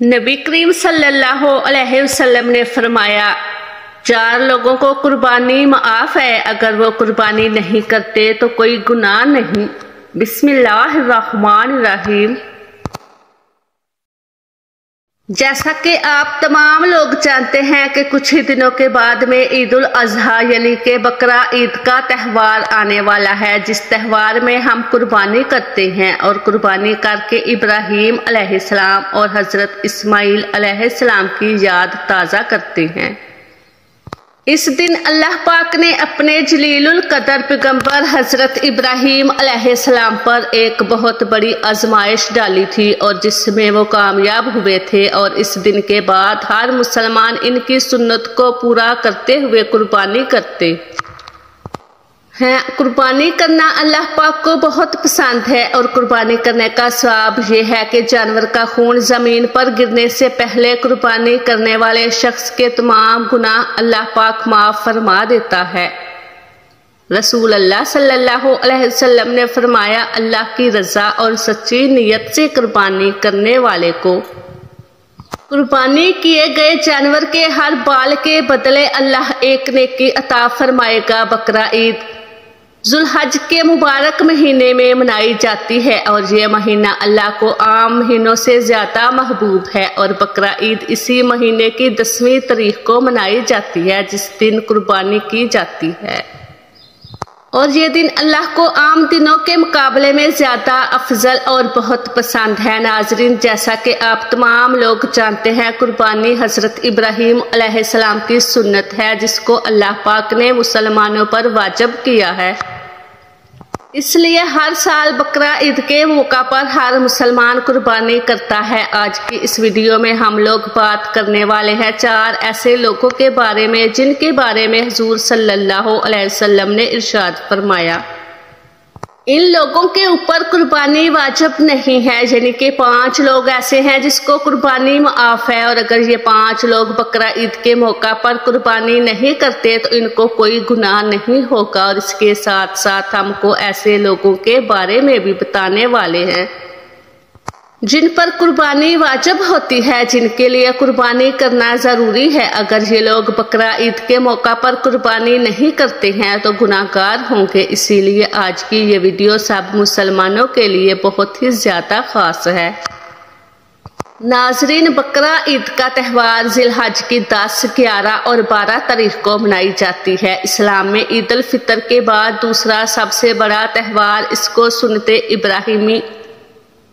नबी करीम सल्लल्लाहु अलैहि वसल्लम ने फरमाया, 4 लोगों को कुर्बानी माफ है, अगर वो कुर्बानी नहीं करते तो कोई गुनाह नहीं। बिस्मिल्लाहिर्रहमानिर्रहीम। जैसा कि आप तमाम लोग जानते हैं कि कुछ ही दिनों के बाद में ईद उल अजहा यानी कि बकरा ईद का त्यौहार आने वाला है, जिस त्यौहार में हम कुर्बानी करते हैं और कुर्बानी करके इब्राहीम अलैहिस्सलाम और हजरत इस्माइल अलैहिस्सलाम की याद ताज़ा करते हैं। इस दिन अल्लाह पाक ने अपने जलीलुल कदर पैगंबर हजरत इब्राहीम अलैहिस्सलाम पर एक बहुत बड़ी आजमाइश डाली थी और जिसमें वो कामयाब हुए थे, और इस दिन के बाद हर मुसलमान इनकी सुन्नत को पूरा करते हुए कुर्बानी करते हैं। कुर्बानी करना अल्लाह पाक को बहुत पसंद है और कुर्बानी करने का सवाब ये है कि जानवर का खून जमीन पर गिरने से पहले कुर्बानी करने वाले शख्स के तमाम गुनाह अल्लाह पाक माफ फरमा देता है। रसूल अल्लाह सल्लल्लाहु अलैहि वसल्लम ने फरमाया, अल्लाह की रजा और सच्ची नीयत से कुर्बानी करने वाले को कुर्बानी किए गए जानवर के हर बाल के बदले अल्लाह एक नेकी अता फरमाएगा। बकरा ईद जुल्हज के मुबारक महीने में मनाई जाती है और ये महीना अल्लाह को आम महीनों से ज्यादा महबूब है, और बकरा ईद इसी महीने की 10वीं तारीख को मनाई जाती है, जिस दिन कुर्बानी की जाती है, और ये दिन अल्लाह को आम दिनों के मुकाबले में ज्यादा अफजल और बहुत पसंद है। नाजरीन, जैसा कि आप तमाम लोग जानते हैं, कुर्बानी हजरत इब्राहीम अलैहिस्सलाम की सुन्नत है, जिसको अल्लाह पाक ने मुसलमानों पर वाजिब किया है। इसलिए हर साल बकरा ईद के मौका पर हर मुसलमान कुर्बानी करता है। आज की इस वीडियो में हम लोग बात करने वाले हैं 4 ऐसे लोगों के बारे में जिनके बारे में हुजूर सल्लल्लाहु अलैहि वसल्लम ने इरशाद फरमाया, इन लोगों के ऊपर कुर्बानी वाजिब नहीं है, यानी कि 5 लोग ऐसे हैं जिसको कुर्बानी माफ है, और अगर ये 5 लोग बकरा ईद के मौका पर कुर्बानी नहीं करते तो इनको कोई गुनाह नहीं होगा। और इसके साथ साथ हमको ऐसे लोगों के बारे में भी बताने वाले हैं जिन पर कुर्बानी वाजिब होती है, जिनके लिए कुर्बानी करना जरूरी है। अगर ये लोग बकरा ईद के मौका पर कुर्बानी नहीं करते हैं तो गुनाहगार होंगे। इसीलिए आज की ये वीडियो सब मुसलमानों के लिए बहुत ही ज्यादा खास है। नाजरीन, बकरा ईद का त्यौहार जिलहज की 10, 11 और 12 तारीख को मनाई जाती है। इस्लाम में ईद उल फितर के बाद दूसरा सबसे बड़ा त्यौहार, इसको सुन्नते इब्राहिमी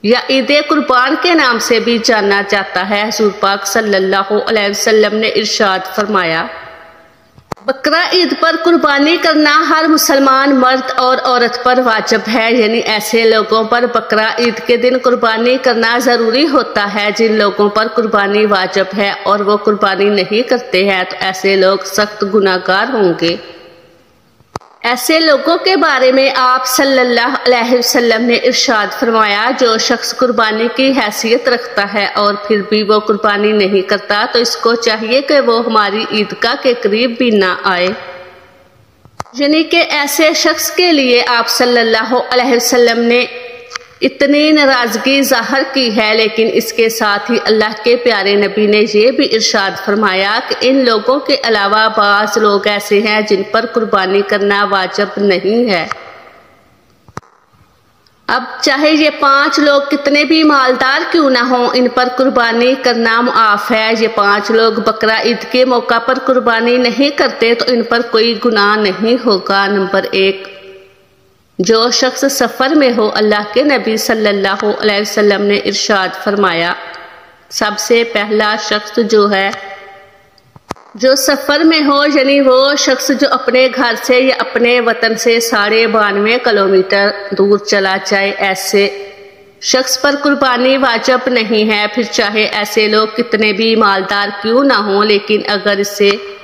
या ईद कुर्बान के नाम से भी जाना जाता है। हुजूर पाक सल्लल्लाहु अलैहि वसल्लम ने इरशाद फरमाया, बकरा ईद पर कुर्बानी करना हर मुसलमान मर्द और औरत पर वाजिब है, यानी ऐसे लोगों पर बकरा ईद के दिन कुर्बानी करना जरूरी होता है जिन लोगों पर कुर्बानी वाजिब है और वो कुर्बानी नहीं करते हैं, तो ऐसे लोग सख्त गुनाहगार होंगे। ऐसे लोगों के बारे में आप सल्लल्लाहु अलैहि वसल्लम ने इरशाद फरमाया, जो शख्स कुर्बानी की हैसियत रखता है और फिर भी वो कुर्बानी नहीं करता तो इसको चाहिए कि वो हमारी ईदगाह के करीब भी ना आए। यानी कि ऐसे शख्स के लिए आप सल्लल्लाहु अलैहि वसल्लम ने इतनी नाराजगी जाहिर की है, लेकिन इसके साथ ही अल्लाह के प्यारे नबी ने ये भी इरशाद फरमाया कि इन लोगों के अलावा बाज़ लोग ऐसे हैं जिन पर कुर्बानी करना वाजिब नहीं है। अब चाहे ये 5 लोग कितने भी मालदार क्यों ना हों, इन पर कुर्बानी करना मुआफ है। ये 5 लोग बकरा ईद के मौका पर कुर्बानी नहीं करते तो इन पर कोई गुनाह नहीं होगा। नंबर 1, जो शख्स सफ़र में हो। अल्लाह के नबी सल्लल्लाहु अलैहि वसल्लम ने इरशाद फरमाया, सबसे पहला शख्स जो है जो सफ़र में हो, यानी वो शख्स जो अपने घर से या अपने वतन से 92.5 किलोमीटर दूर चला जाए, ऐसे शख्स पर कुर्बानी वाजिब नहीं है। फिर चाहे ऐसे लोग कितने भी मालदार क्यों ना हों, लेकिन अगर इसे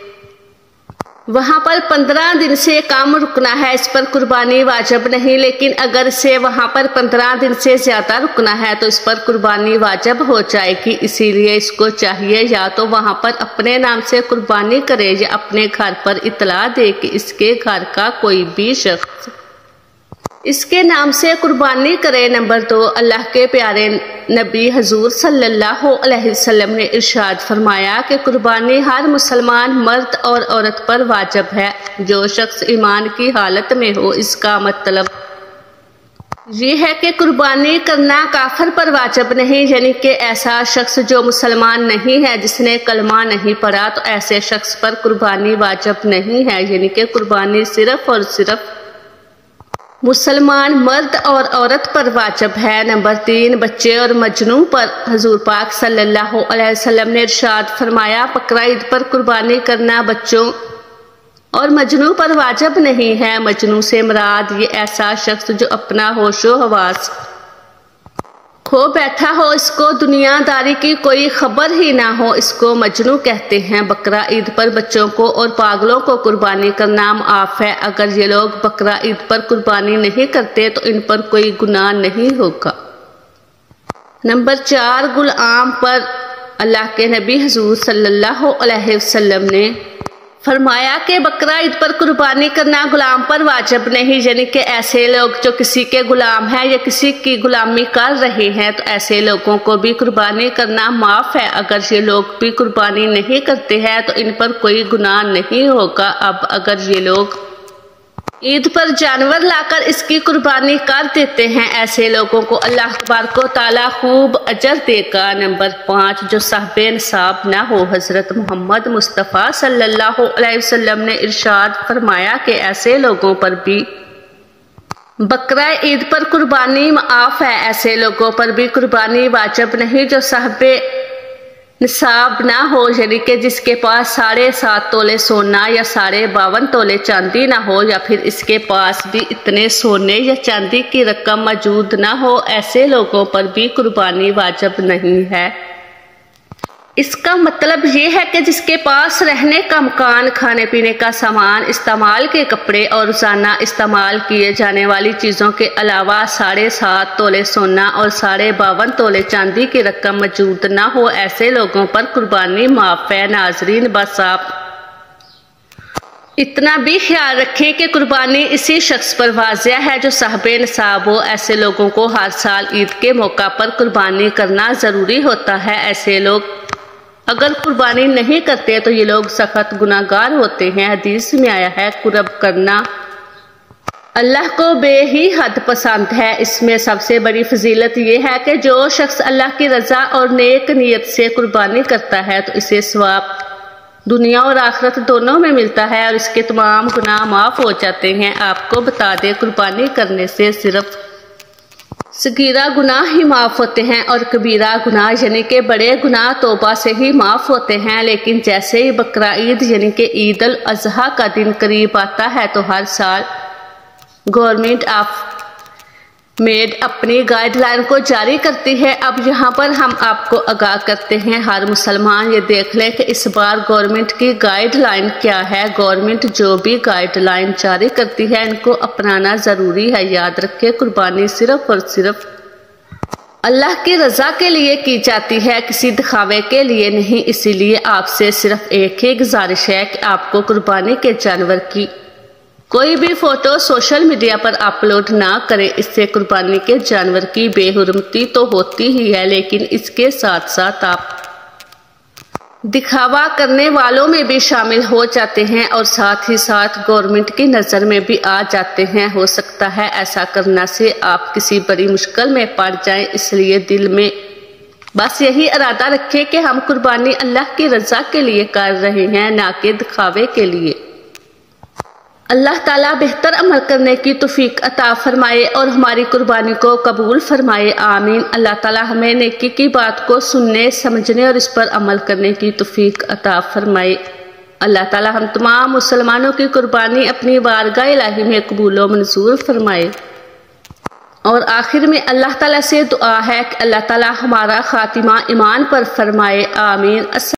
वहां पर 15 दिन से कम रुकना है, इस पर कुर्बानी वाजिब नहीं। लेकिन अगर इसे वहां पर 15 दिन से ज्यादा रुकना है तो इस पर कुर्बानी वाजिब हो जाएगी। इसीलिए इसको चाहिए या तो वहां पर अपने नाम से कुर्बानी करे या अपने घर पर इतला दे कि इसके घर का कोई भी शख्स اس کے نام سے قربانی کرے۔ نمبر 2، اللہ کے پیارے نبی حضور صلی اللہ علیہ وسلم نے ارشاد فرمایا کہ قربانی ہر مسلمان مرد اور عورت پر واجب ہے۔ جو شخص ایمان کی حالت میں ہو، اس کا مطلب یہ ہے کہ قربانی کرنا کافر پر واجب نہیں، یعنی کہ ایسا شخص جو مسلمان نہیں ہے، جس نے کلمہ نہیں پڑھا، تو ایسے شخص پر قربانی واجب نہیں ہے، یعنی کہ قربانی صرف اور صرف مسلمان مرد اور عورت پر واجب ہے۔ نمبر 3، بچے اور مجنوں پر حضور پاک صلی اللہ علیہ وسلم نے ارشاد فرمایا، بقرہ عید پر قربانی کرنا بچوں اور مجنوں پر واجب نہیں ہے۔ مجنوں سے مراد یہ ایسا شخص جو اپنا ہوش و حواس کھو بیٹھا ہو، اس کو دنیا داری کی کوئی خبر ہی نہ ہو، اس کو مجنوں کہتے ہیں۔ بقرہ عید پر بچوں کو اور پاگلوں کو قربانی کرنا معاف ہے۔ اگر یہ لوگ بقرہ عید پر قربانی نہیں کرتے تو ان پر کوئی گناہ نہیں ہوگا۔ نمبر 4، غلام پر اللہ کے نبی حضور صلی اللہ علیہ وسلم نے فرمایا کہ بقرہ عید پر قربانی کرنا غلام پر واجب نہیں، یعنی کہ ایسے لوگ جو کسی کے غلام ہیں یا کسی کی غلامی کر رہے ہیں، تو ایسے لوگوں کو بھی قربانی کرنا معاف ہے۔ اگر یہ لوگ بھی قربانی نہیں کرتے ہیں تو ان پر کوئی گناہ نہیں ہوگا۔ اب اگر یہ لوگ عید پر جانور لا کر اس کی قربانی کر دیتے ہیں، ایسے لوگوں کو اللہ تبارک و تعالیٰ خوب اجر دے گا۔ نمبر 5، جو صاحب نصاب نہ ہو۔ حضرت محمد مصطفیٰ صلی اللہ علیہ وسلم نے ارشاد فرمایا کہ ایسے لوگوں پر بھی بقرہ عید پر قربانی معاف ہے، ایسے لوگوں پر بھی قربانی واجب نہیں جو صاحب نصاب نہ ہو، یعنی کہ جس کے پاس 7.5 تولے سونا یا 52 تولے چاندی نہ ہو، یا پھر اس کے پاس بھی اتنے سونے یا چاندی کی رقم موجود نہ ہو، ایسے لوگوں پر بھی قربانی واجب نہیں ہے۔ اس کا مطلب یہ ہے کہ جس کے پاس رہنے کا مکان، کھانے پینے کا سامان، استعمال کے کپڑے اور روزانہ استعمال کیے جانے والی چیزوں کے علاوہ 7.5 تولے سونا اور 52 تولے چاندی کی رقم موجود نہ ہو، ایسے لوگوں پر قربانی معاف ہے۔ ناظرین، بس آپ اتنا بھی خیال رکھیں کہ قربانی اسی شخص پر واضح ہے جو صاحب نصاب ہو۔ ایسے لوگوں کو ہر سال عید کے موقع پر قربانی کرنا ضروری ہوتا ہے۔ ایسے لوگ اگر قربانی نہیں کرتے تو یہ لوگ سخت گناہگار ہوتے ہیں۔ حدیث میں آیا ہے، قرب کرنا اللہ کو بے ہی حد پسند ہے۔ اس میں سب سے بڑی فضیلت یہ ہے کہ جو شخص اللہ کی رضا اور نیک نیت سے قربانی کرتا ہے تو اسے ثواب دنیا اور آخرت دونوں میں ملتا ہے اور اس کے تمام گناہ معاف ہو جاتے ہیں۔ آپ کو بتا دیں، قربانی کرنے سے صرف صغیرہ گناہ ہی معاف ہوتے ہیں اور کبیرہ گناہ یعنی کہ بڑے گناہ توبہ سے ہی معاف ہوتے ہیں۔ لیکن جیسے ہی بقرہ عید یعنی کہ عید الاضحیٰ کا دن قریب آتا ہے تو ہر سال گورنمنٹ آف میڈ اپنی گائیڈ لائن کو جاری کرتی ہے۔ اب یہاں پر ہم آپ کو آگاہ کرتے ہیں، ہر مسلمان یہ دیکھ لیں کہ اس بار گورنمنٹ کی گائیڈ لائن کیا ہے۔ گورنمنٹ جو بھی گائیڈ لائن جاری کرتی ہے ان کو اپنانا ضروری ہے۔ یاد رکھیں، قربانی صرف اور صرف اللہ کی رضا کے لیے کی جاتی ہے، کسی دکھاوے کے لیے نہیں۔ اسی لیے آپ سے صرف ایک ہی گزارش ہے کہ آپ کو قربانی کے جانور کی کوئی بھی فوٹو سوشل میڈیا پر اپلوڈ نہ کریں۔ اس سے قربانی کے جانور کی بے حرمتی تو ہوتی ہی ہے، لیکن اس کے ساتھ ساتھ آپ دکھاوا کرنے والوں میں بھی شامل ہو جاتے ہیں اور ساتھ ہی ساتھ گورنمنٹ کی نظر میں بھی آ جاتے ہیں۔ ہو سکتا ہے ایسا کرنا سے آپ کسی بڑی مشکل میں پڑ جائیں، اس لیے دل میں بس یہی ارادہ رکھیں کہ ہم قربانی اللہ کی رضا کے لیے کر رہے ہیں، نہ کہ دکھاوے کے لیے۔ اللہ تعالیٰ بہتر عمل کرنے کی توفیق عطا فرمائے اور ہماری قربانی کو قبول فرمائے، آمین۔ اللہ تعالیٰ ہمیں نیکی کی بات کو سننے، سمجھنے اور اس پر عمل کرنے کی توفیق عطا فرمائے۔ اللہ تعالیٰ ہم تمام مسلمانوں کی قربانی اپنی بارگاہ الہی میں قبول و منظور فرمائے۔ اور آخر میں اللہ تعالیٰ سے دعا ہے کہ اللہ تعالیٰ ہمارا خاتمہ ایمان پر فرمائے، آمین۔